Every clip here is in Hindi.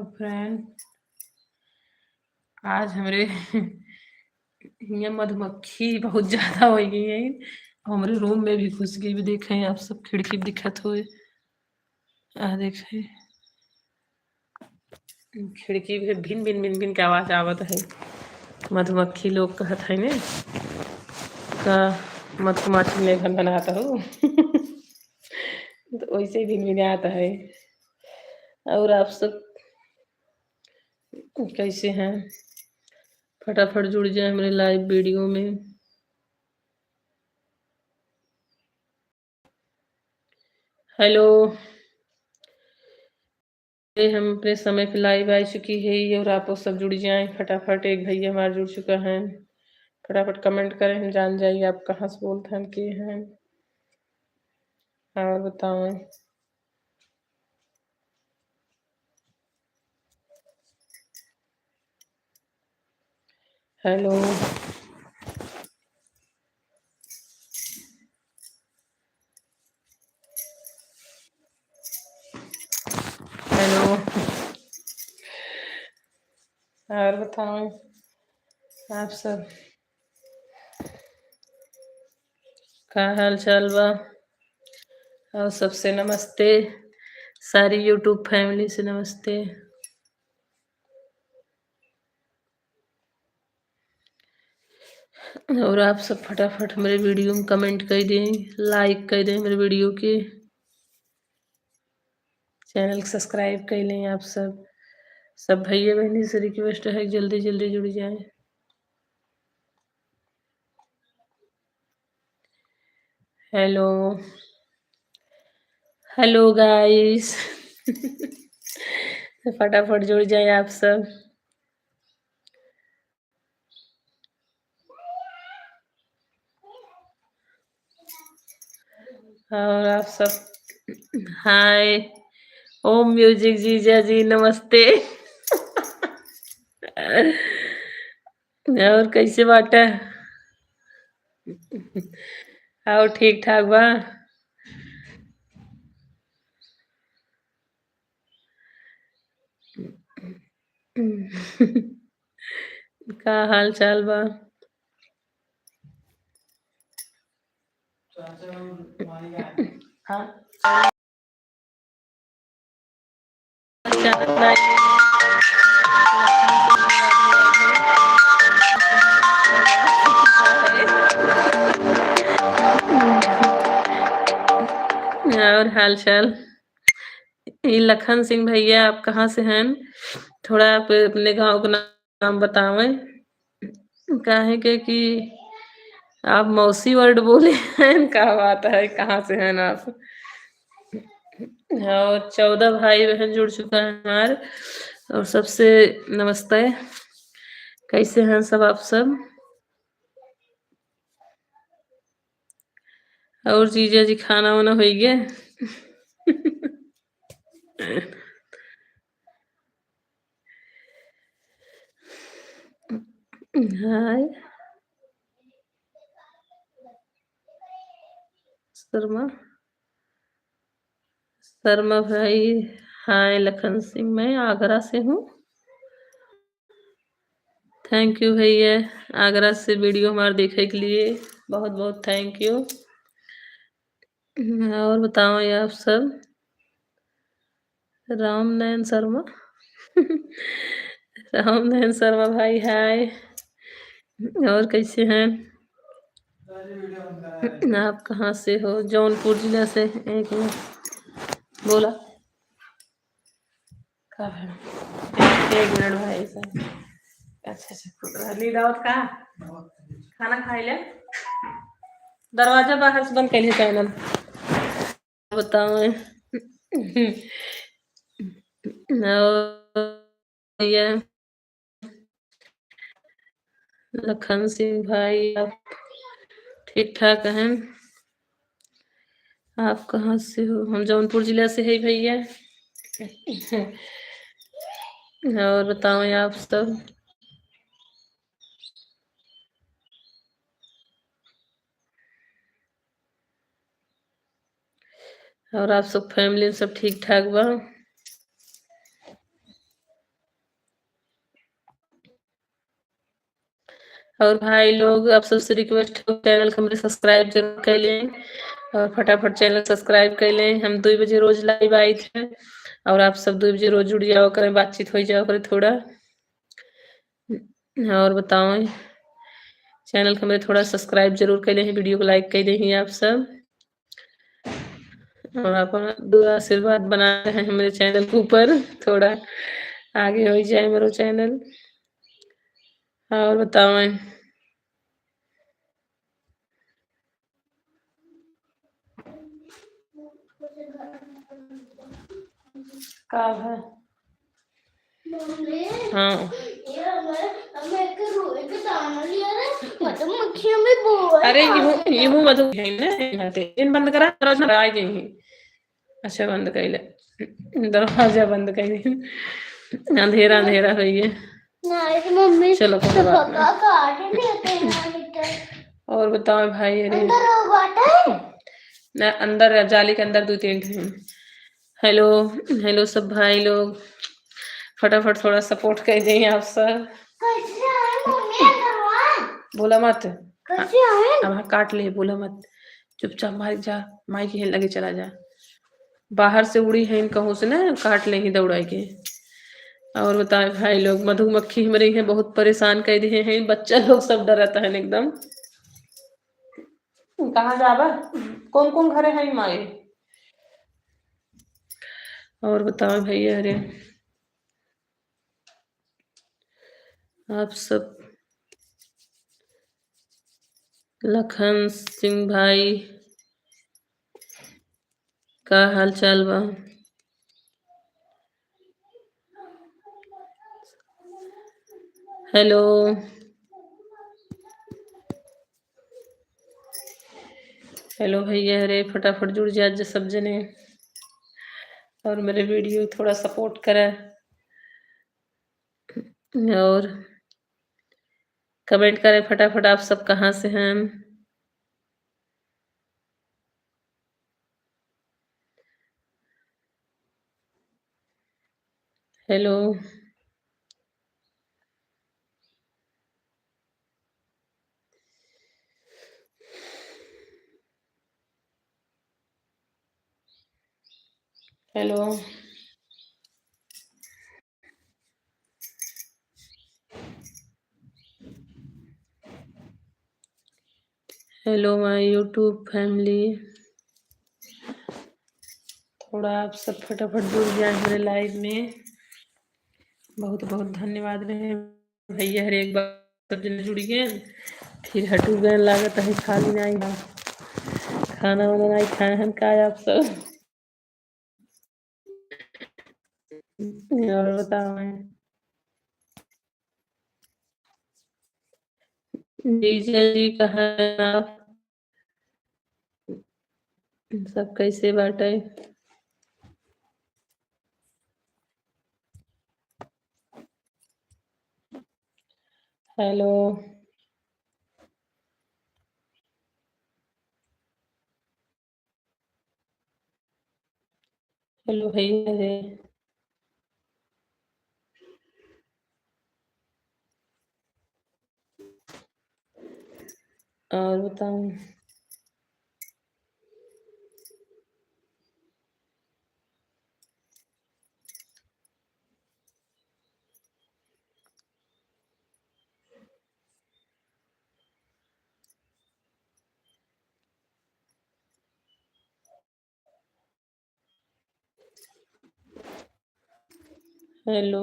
फ्रेंड, आज हमरे हियाँ मधुमक्खी बहुत ज्यादा हो गई है। हमरे रूम में भी घुस गई। देखें आप सब, खिड़की दिखत हुए आ देखे खिड़की भी भिन भिन भिन भिन के आवाज आवत है। मधुमक्खी लोग कहत है ने का मधुमक्खी ने घर बनाता हो तो वैसे ही भिन भिन आता है। और आप सब कैसे हैं? फटाफट जुड़ जाए हमारे लाइव वीडियो में। हेलो, हम अपने समय पे लाइव आ चुकी है और आप लोग सब जुड़ जाएं फटाफट। एक भैया हमारा जुड़ चुका है, फटाफट कमेंट करें, हम जान जाइए आप कहाँ से बोलते हैं, के हैं और बताओ। हेलो हेलो और बताओ आप सब का हाल चाल बा। और सबसे नमस्ते, सारी यूट्यूब फैमिली से नमस्ते। और आप सब फटाफट मेरे वीडियो में कमेंट कर दें, लाइक कर दें मेरे वीडियो के, चैनल सब्सक्राइब कर लें। आप सब सब भैया बहनी से रिक्वेस्ट है जल्दी जल्दी जुड़ जाएं। हेलो हेलो गाइस फटाफट जुड़ जाएं आप सब। और आप सब हाय। ओम म्यूजिक जीजा जी नमस्ते और कैसे बाटा? और ठीक ठाक बा? का हाल चाल बा? हाँ और हाल चाल? ये लखन सिंह भैया, आप कहाँ से हैं? थोड़ा आप अपने गांव का नाम बतावें। काहे के कि आप मौसी वर्ड बोले हैं, क्या बात है, कहाँ से हैं आप? और 14 भाई बहन जुड़ चुका है हमारे। और सबसे नमस्ते, कैसे हैं सब आप सब? और जीजा जी खाना वाना हो गया? हाय शर्मा शर्मा भाई। हाय लखन सिंह, मैं आगरा से हूँ। थैंक यू भैया, आगरा से वीडियो हमारे देखे के लिए बहुत बहुत थैंक यू। और बताओ ये आप सब। राम नयन शर्मा राम नयन शर्मा भाई हाय। और कैसे हैं आप? कहाँ से हो? जौनपुर जिला से। एक मिनट बोला का है? एक मिनट भाई साहब। अच्छा अच्छा, ली दावत का खाना खाई ले, दरवाजा बाहर से बंद कर लिया चैनल। बताओ और ये लखन सिंह भाई, आप ठीक ठाक हैं? आप कहाँ से हो? हम जौनपुर जिला से है भैया। और बताओ आप सब। और आप सब फैमिली सब ठीक ठाक बा? और भाई लोग आप सबसे रिक्वेस्ट है चैनल को हमरे सब्सक्राइब जरूर कर लें और फटाफट चैनल सब्सक्राइब कर लें। हम 2 बजे रोज लाइव आई थे और आप सब 2 बजे रोज जुड़ जाओ करें, बातचीत हो जाओ करे थोड़ा। और बताओ चैनल को मेरे थोड़ा सब्सक्राइब जरूर कर लें, वीडियो को लाइक कर दें आप सब और अपना दुआ आशीर्वाद बना रहे हैं मेरे चैनल के ऊपर, थोड़ा आगे हो जाए मेरा चैनल। और बताओ का है हाँ अरे यूं मधु है ना इन बंद करा दरवाजा आ गई। अच्छा बंद कर ले, दरवाजा बंद कर दे, अंधेरा अंधेरा हो गया। चलो कोई बात नहीं। और बताओ भाई अरे ना अंदर जाली के अंदर 2-3 हैं। हेलो हेलो सब भाई लोग फटाफट थोड़ा सपोर्ट कर दें आप सब। बोला मत अब काट ले, बोला मत, चुपचाप मार जा, माई के लगे चला जा, बाहर से उड़ी है इन कहूँ से ना काट ले ही दौड़ा के। और बताए भाई लोग मधुमक्खी हमारे हैं बहुत परेशान कर दिए हैं, बच्चा लोग सब डरता है एकदम। कहाँ जाबा कौन कौन घरे है माई। और बताओ भैया अरे आप सब लखन सिंह भाई का हाल चाल बा। हेलो हेलो भैया अरे फटाफट जुड़ जा सब जने और मेरे वीडियो थोड़ा सपोर्ट करें और कमेंट करें फटाफट आप सब कहाँ से हैं। Hello hello hello my YouTube family, थोड़ा आप सब फटाफट जुड़ जाए मेरे लाइव में, बहुत बहुत धन्यवाद रहे भैया। हर एक बार सब जने जुड़ गए फिर हटू गए लागत है खाली नहीं है, खाना वाना नहीं खाए हैं का आप सब। और बताओ डीजे जी कहाँ हैं आप, सब कैसे बाटे। हेलो हेलो भैया रे और बताओ हेलो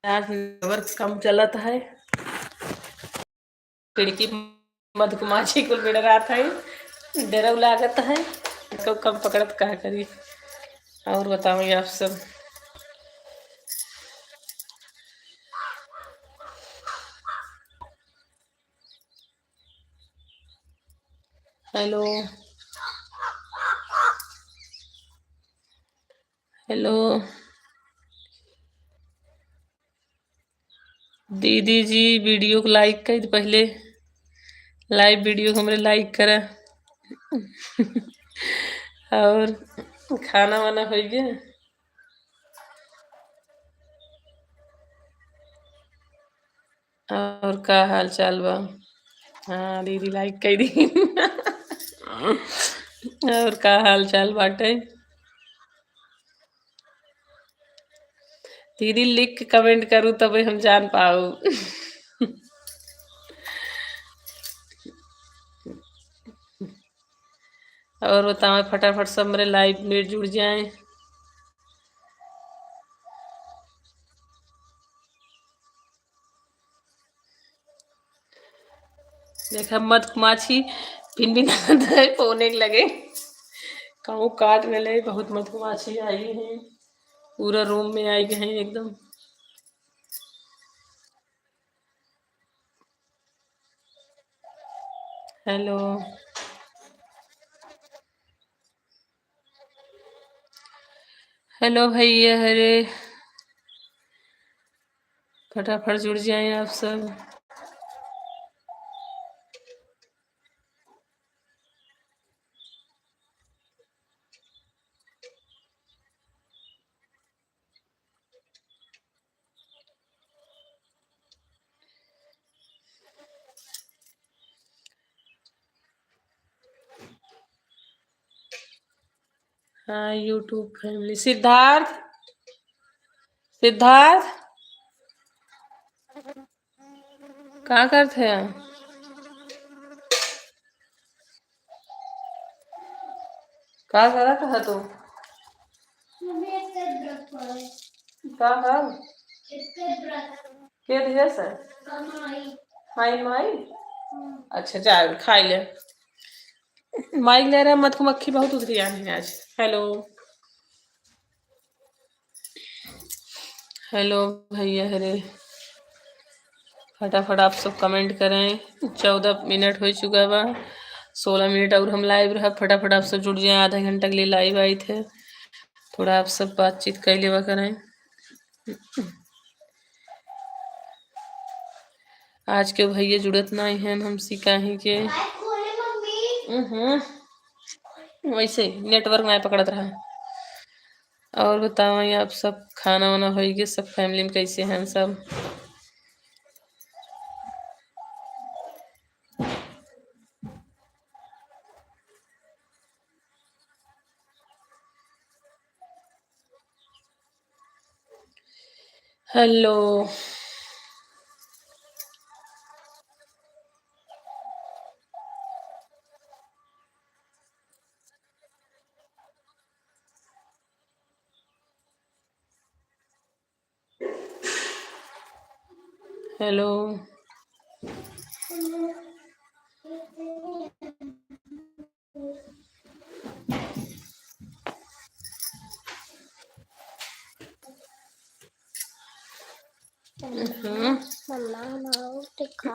आज नेटवर्क कम चलता है, खिड़की मधुमाछी को बिड़ रहा था, डर लागत है तो कम पकड़त क्या करी। और बताओ आप सब हेलो हेलो दीदी जी वीडियो को लाइक कर पहले लाइव वीडियो को हमरे लाइक करा। और खाना वाना हो गया? और का हाल चाल बा? हाँ दीदी लाइक करी। और का हाल चाल बाटे? दीदी लिख के कमेंट करूँ तबे हम जान पाऊ। और बताओ फटाफट सब मेरे लाइव में जुड़ जाएं। देखा मधुमाछी भिन भिन होने लगे। कहूँ काट न ले, बहुत मधुमाछी आई है, पूरा रूम में आई गए हैं एकदम। हेलो हेलो भैया, हरे फटाफट जुड़ जाएं आप सब। हाँ यूट्यूब फैमिली। सिद्धार्थ सिद्धार्थ क्या करते हैं? क्या करा कहा तू? का हाल के दिया सर? हाई माई। अच्छा जा खाई ले। माइक ले रहा है, मधुमक्खी बहुत उधरी आई है आज। हेलो हेलो भैया हरे, फटाफट आप सब कमेंट करें। 14 मिनट हो चुका बा, 16 मिनट और हम लाइव रहा। फटाफट आप सब जुड़ जाए, आधा घंटा के लिए लाइव आए थे, थोड़ा आप सब बातचीत कर लेवा करें। आज के भैया जुड़त नहीं है हमसे काहे के। वैसे नेटवर्क नहीं पकड़त रहा। और बताओ आप सब खाना वाना हो गया? सब फैमिली में कैसे हैं सब? हेलो हेलो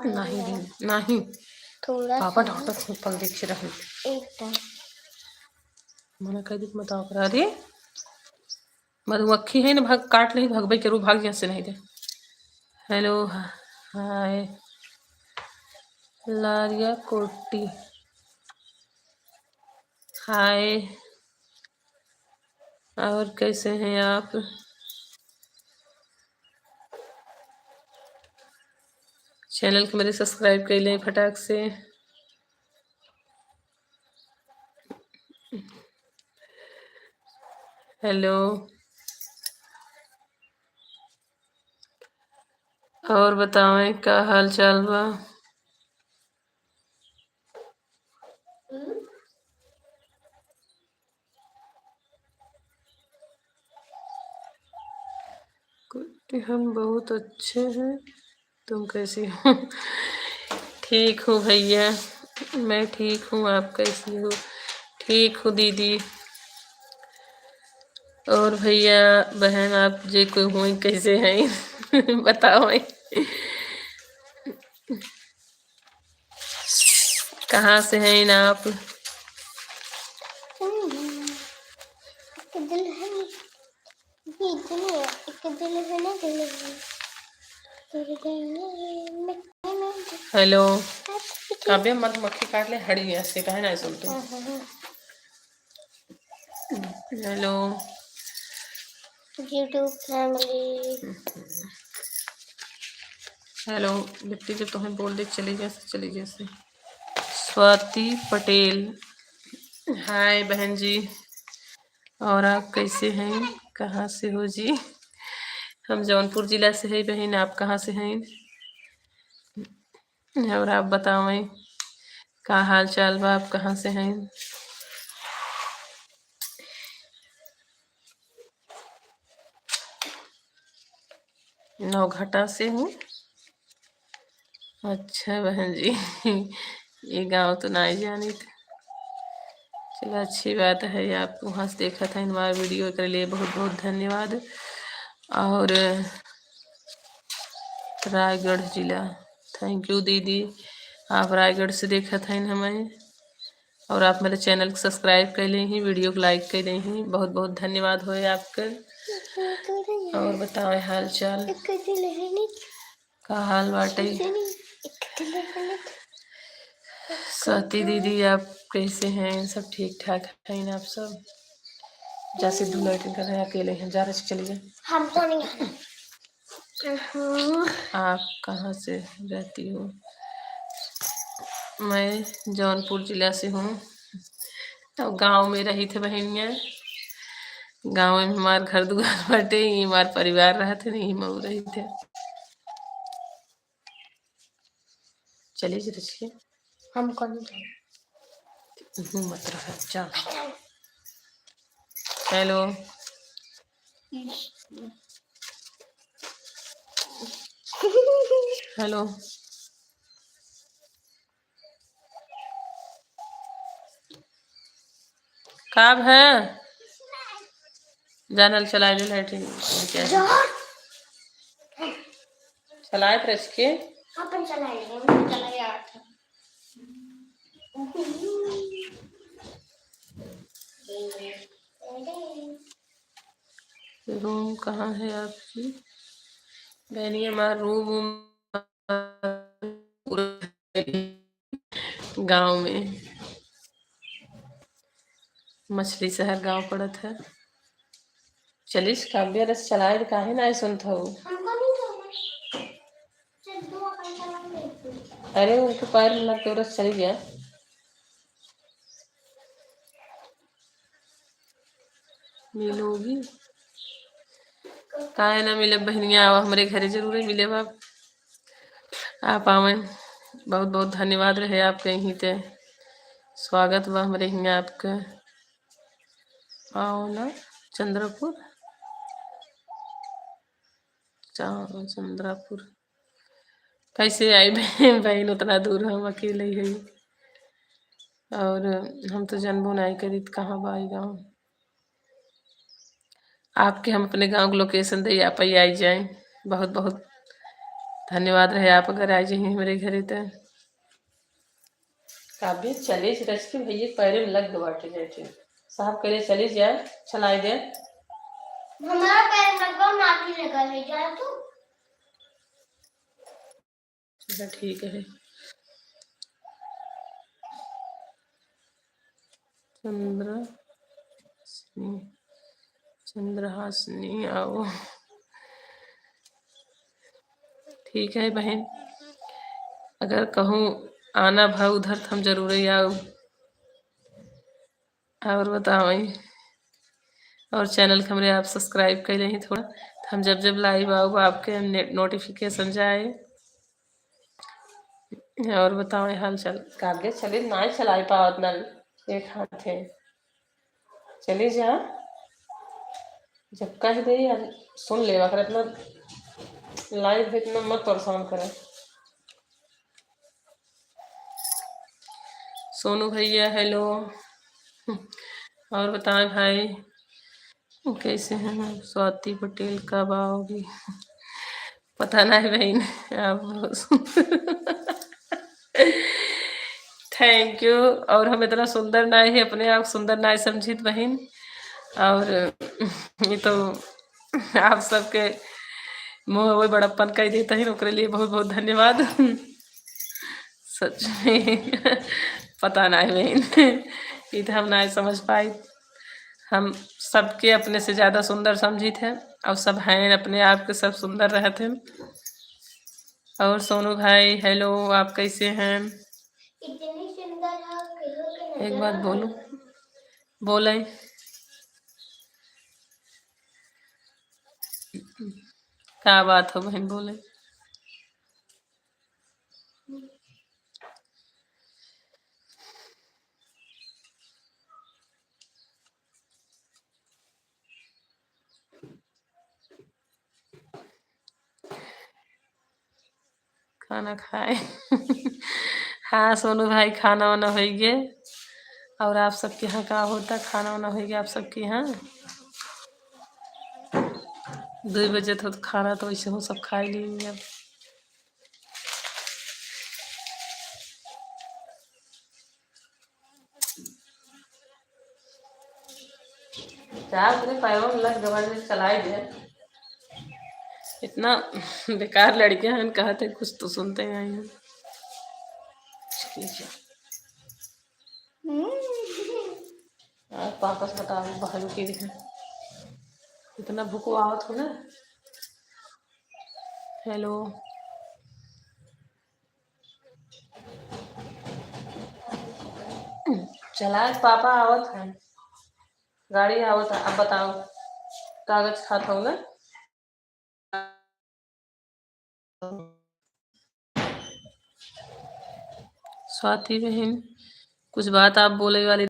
नहीं नहीं पापा डॉक्टर से पल देख रहे मना कह दी मत करा रे। मधुमक्खी है ना, भाग काट नहीं भगबई करू, भाग यहाँ से नहीं दे। हेलो हाय लारिया कोटी, हाय और कैसे हैं आप? चैनल को मेरे सब्सक्राइब कर लें फटाक से। हेलो और बताएं क्या हाल चाल बा? कुटी हम बहुत अच्छे हैं, तुम कैसी हो? ठीक हूँ भैया, मैं ठीक हूँ, आप कैसी हो? ठीक हूँ दीदी। और भैया बहन आप जे कोई हुई कैसे हैं? बताओ कहाँ से हैं आप? हेलो काव्य मधुमक्खी काट ले हड़ी ऐसे कहे ना सुन तुम। Hello YouTube family. हेलो बिट्टी जो तुम्हें बोल दे चली जैसे। स्वाति पटेल, हाय बहन जी। और आप कैसे हैं, कहाँ से हो जी? हम जौनपुर जिला से है बहन, आप कहाँ से हैं? और आप बताएं का हाल चाल बा, आप कहाँ से हैं? नौघटा से हूँ। अच्छा बहन जी ये गांव तो नहीं जानी थी। चलो अच्छी बात है, आप वहाँ से देखा था हमारा वीडियो के लिए बहुत बहुत धन्यवाद। और रायगढ़ जिला, थैंक यू दीदी, आप रायगढ़ से देखा था हमें। और आप मेरे चैनल को सब्सक्राइब कर ली, वीडियो को लाइक कर ली, बहुत बहुत धन्यवाद हो आपका। और बताओ हाल चाल का हाल बाटे? स्वाति दीदी आप कैसे हैं, सब ठीक ठाक हैं आप सब? जैसे लाइटिंग कर रहे हैं, अकेले हैं, जा रहे चलिए। हम तो नहीं। आप कहाँ से रहती हो? मैं जौनपुर जिला से हूँ। तो गांव में रही थे बहनिया, गांव में हमार घर दुआर बाटे, ही हमार परिवार रहते नहीं, मऊ रही थे। चलिए जी रचिए, हम कौन मत रहा जा। हेलो हेलो कब है जानल चलाए ले लाइटिंग चलाए रच के अपन चलाए रूम कहाँ है आपकी बहनी? हमारा रूम गांव में, मछली शहर गांव पड़त है। चलिस काव्य रस चलाए काहे ना सुनत हो? अरे उनके पैर में लग के रस चली गया। मिलोगी काहे ना मिले बहनिया, आओ हमारे घरे जरूर मिले बाप। आप आवे, बहुत बहुत धन्यवाद रहे आपके यहीं ते, स्वागत बा हमारे यहाँ आपका। आओ ना चंद्रपुर, चंद्रपुर कैसे आई बहन, उतना दूर हम अकेले ही, और हम तो जन्मो नहीं करी तो कहाँ बाई गाँव। आपके हम अपने गांव को लोकेशन दे आप ही आई जाए, बहुत बहुत धन्यवाद रहे आप अगर आ जाइए मेरे घरे तो। काव्य चले रच के भैया पैरे में लग गए बाटे जाए साहब करे चले जाए चलाए दे। हमारा पैर लगा नाटी लगा है जा तू। ठीक है। चंद्रहासिनी आओ, ठीक है बहन, अगर कहूँ आना भाव उधर तो हम जरूर ही आओ। और बताओ, और चैनल को हमारे आप सब्सक्राइब कर लें थोड़ा, तो हम जब जब लाइव आओ आपके नोटिफिकेशन जाए। और बताओ हाल चाल? काव्य चले ना चला पाओ नल एक हाथ है, चले जा जब कह दे यार सुन ले, अगर इतना लाइव है इतना मत परेशान करे। सोनू भैया हेलो, और बताएं भाई कैसे हैं? स्वाति पटेल कब आओगी? पता नहीं बहन, आप थैंक यू। और हम इतना सुंदर ना है, अपने आप सुंदर ना समझित बहन, और ये तो आप सबके मुँह वो बड़प्पन कह देता है, ओकरे लिए बहुत बहुत धन्यवाद। सच में पता नहीं बहन ये तो हम नहीं समझ पाई। हम सबके अपने से ज़्यादा सुंदर समझी थे और सब हैं अपने आप के सब सुंदर रहते। और सोनू भाई हेलो, आप कैसे हैं? इतनी सुंदर एक बात बोलूं, बोले क्या बात हो बहन, बोले। खाना खाए हाँ सोनू भाई, खाना वाना हो गए। और आप सबके यहाँ क्या होता, खाना वाना हो गया आप सबके यहाँ? 2 बजे तो खाना तो वैसे हो सब खा ही लेंगे अब। क्या अपने पैरों में लग गवाने चलाई दे। इतना बेकार लड़कियां हैं, कहते कुछ तो सुनते हैं हैं। पापा से बता भालू की है। इतना भूख आवत हो ना। हेलो चला पापा आवत है, गाड़ी आवत है। अब बताओ कागज खाता हो ना। स्वाति बहन कुछ बात आप बोले वाली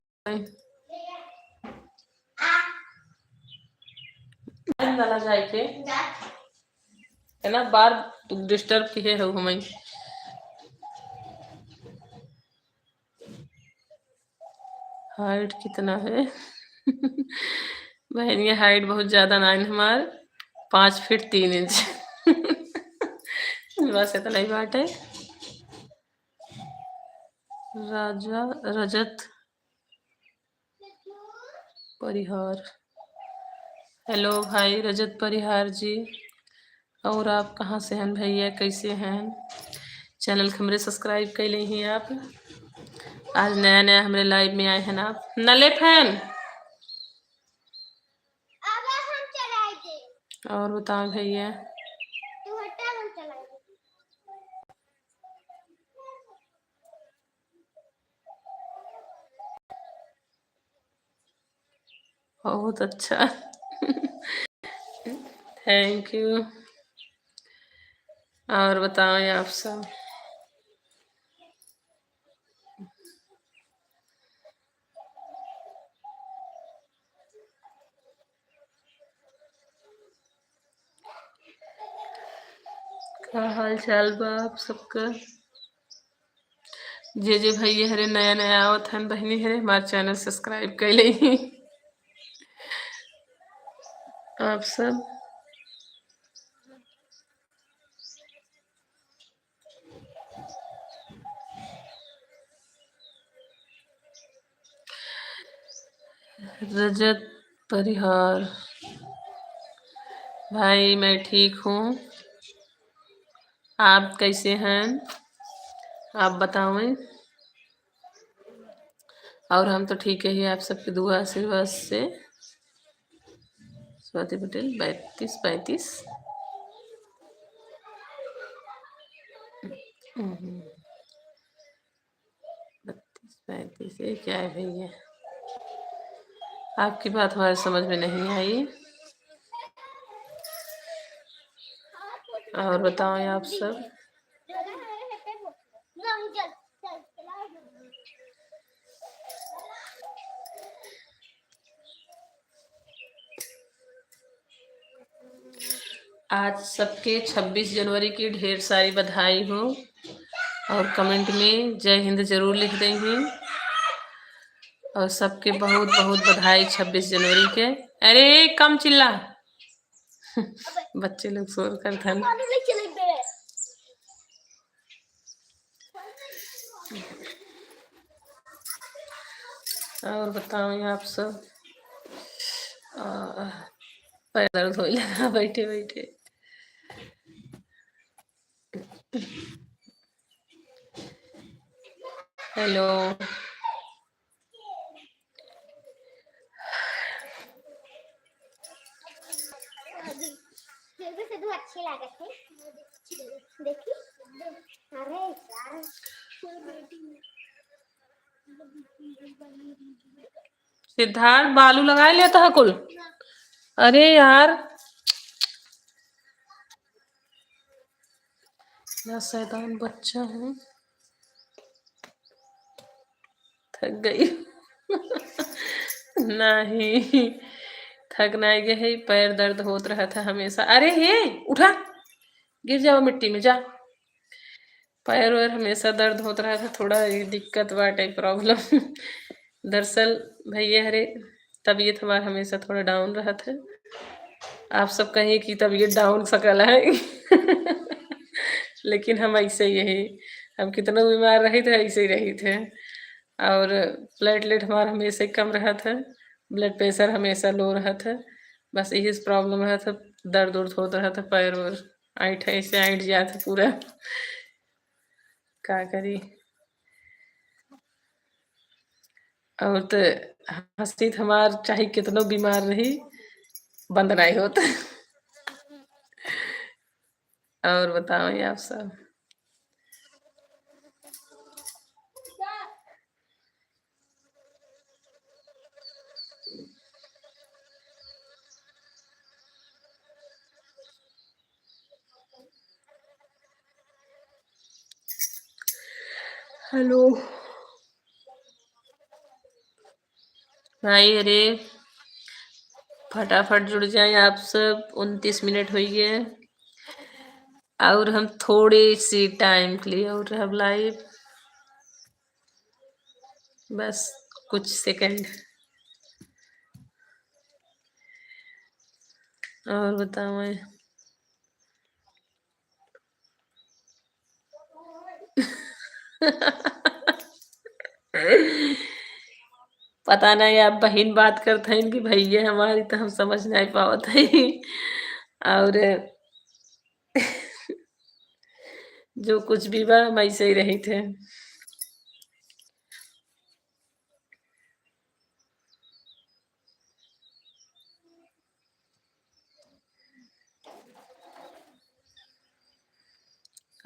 डाला जाए के है ना, बार डिस्टर्ब किए हो हमें। हाइट कितना है बहन ये हाइट बहुत ज्यादा नहीं हमार, 5 फीट 3 इंच बस इतना ही बात है। राजा रजत परिहार, हेलो भाई रजत परिहार जी। और आप कहाँ से हैं भैया, कैसे हैं? चैनल को हमरे सब्सक्राइब कर ले हैं आप। आज नया नया हमारे लाइव में आए हैं ना आप। नले फैन और बताओ भैया। बहुत अच्छा थैंक यू। और बताओ आप सब। क्या हाल चाल बा आप सबका? जे भैया हरे नया नया आवत हन बहनी हरे हमारे चैनल सब्सक्राइब कर ले आप सब। रजत परिहार भाई मैं ठीक हूँ, आप कैसे हैं आप बताएं। और हम तो ठीक है ही आप सबके दुआ आशीर्वाद से। स्वाति पटेल 32 35 32 35 ये क्या है भैया, आपकी बात हमारे समझ में नहीं आई। और बताओ आप सब। आज सबके 26 जनवरी की ढेर सारी बधाई हो और कमेंट में जय हिंद जरूर लिख देंगे। और सबके बहुत बहुत बधाई 26 जनवरी के। अरे कम चिल्ला बच्चे लोग शोर करते हैं। और बताओ आप सब। पैर दर्द हो लगा बैठे बैठे। हेलो। सिद्धार्थ बालू लगा लेता है कुल। अरे यार, क्या शैतान बच्चा है। थक गई। नहीं, थक नहीं गई, पैर दर्द होत रहा था हमेशा। अरे हे, उठा, गिर जाओ मिट्टी में जा। पैर वैर हमेशा दर्द होत रहा था, थोड़ा ये दिक्कत बाटे, प्रॉब्लम। दरअसल भैया हरे तबीयत हमार हमेशा थोड़ा डाउन रहा था। आप सब कहें कि तबीयत डाउन सकल है। लेकिन हम ऐसे ही है, हम कितना बीमार रहे थे ऐसे ही रहे थे। और प्लेटलेट हमारा हमेशा ही कम रहा था, ब्लड प्रेशर हमेशा लो रहा था। बस यही प्रॉब्लम रहा था, दर्द उर्द होता रहा था पैर और ऐठ ऐसे ऐठ जाता पूरा। का करी। और तो हंसी हमार चाहे कितनो बीमार रही बंद नहीं होता। और बताओ ये आप सब। हेलो भाई। अरे फटाफट जुड़ जाए आप सब, 29 मिनट हो गए और हम थोड़ी सी टाइम के लिए और रह लाइव, बस कुछ सेकंड। और बताओ। पता नहीं आप बहन बात करते हैं कि भैया हमारी, तो हम समझ नहीं पावत है। और जो कुछ भी बा हम ऐसे ही रही थे।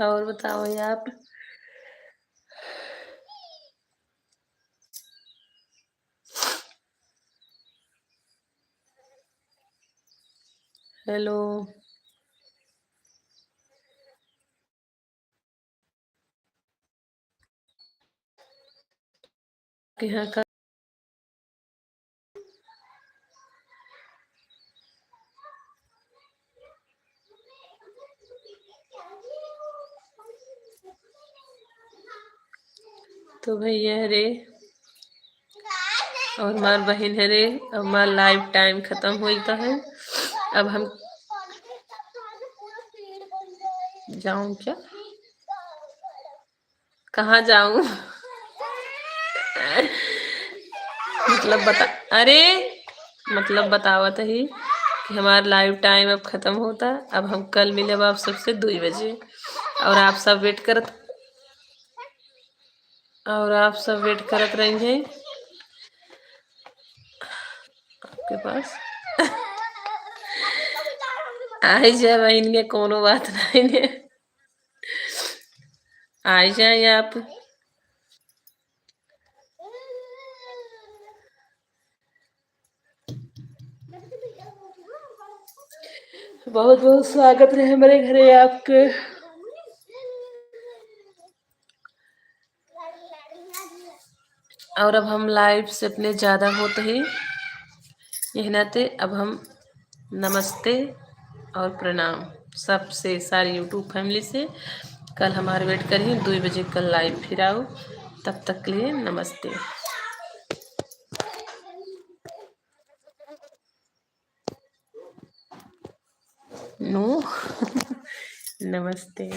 और बताओ ये आप। हेलो। यहाँ का तो भैया रे और हमार बहन है रे, अब हमार लाइफ टाइम खत्म होता है। अब हम जाऊं क्या, कहाँ जाऊं। मतलब बता, अरे मतलब बतावत ही कि हमारा लाइव टाइम अब खत्म होता। अब हम कल मिले आप सबसे 2 बजे। और आप सब वेट करत, और आप सब वेट करत रहेंगे आपके पास। आई जाए बहन के, कोनो बात नहीं ने, आई जाए आप। बहुत बहुत स्वागत रहे हमारे घरे आपके। और अब हम लाइव से अपने ज़्यादा होते ही यह नाते अब हम नमस्ते और प्रणाम सबसे, सारी यूट्यूब फैमिली से। कल हमारे वेट करिए 2 बजे, कल लाइव फिर आओ। तब तक के लिए नमस्ते। नो। नमस्ते।